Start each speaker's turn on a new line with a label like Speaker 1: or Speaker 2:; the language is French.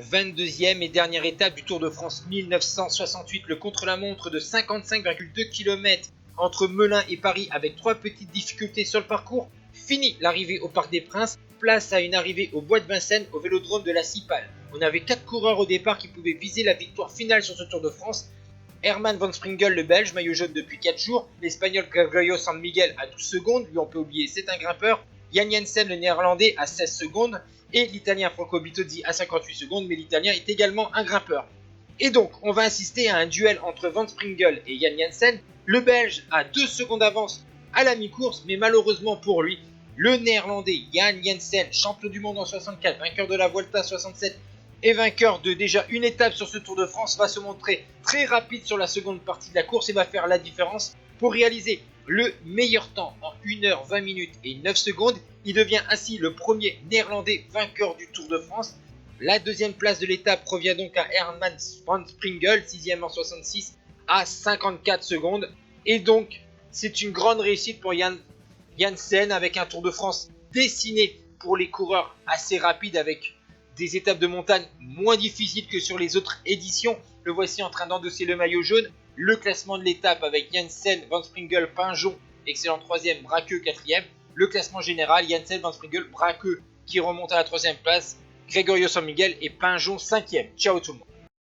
Speaker 1: 22e et dernière étape du Tour de France 1968, le contre-la-montre de 55,2 km entre Melun et Paris avec 3 petites difficultés sur le parcours. Fini l'arrivée au Parc des Princes, place à une arrivée au Bois de Vincennes au Vélodrome de la Cipale. On avait 4 coureurs au départ qui pouvaient viser la victoire finale sur ce Tour de France. Herman van Springel, le Belge, maillot jaune depuis 4 jours. L'Espagnol Gregorio San Miguel à 12 secondes, lui on peut oublier, c'est un grimpeur. Jan Jensen, le Néerlandais, à 16 secondes. Et l'Italien Franco Bitozzi à 58 secondes, mais l'Italien est également un grimpeur. Et donc, on va assister à un duel entre Van Springel et Jan Jensen. Le Belge a 2 secondes d'avance à la mi-course, mais malheureusement pour lui, le Néerlandais Jan Jensen, champion du monde en 64, vainqueur de la Vuelta 67 et vainqueur de déjà une étape sur ce Tour de France, va se montrer très rapide sur la seconde partie de la course et va faire la différence pour réaliser le meilleur temps en 1h 20 minutes et 9 secondes. Il devient ainsi le premier néerlandais vainqueur du Tour de France. La deuxième place de l'étape revient donc à Herman van Springel, 6e en 66 à 54 secondes. Et donc, c'est une grande réussite pour Jan Jensen avec un Tour de France dessiné pour les coureurs assez rapides avec des étapes de montagne moins difficiles que sur les autres éditions. Le voici en train d'endosser le maillot jaune. Le classement de l'étape avec Jensen, Van Springel, Pinjon, excellent 3e, Braqueux 4e. Le classement général, Jensen, Van Springel, Braqueux qui remonte à la 3e place, Gregorio San Miguel et Pinjon 5e. Ciao tout le monde.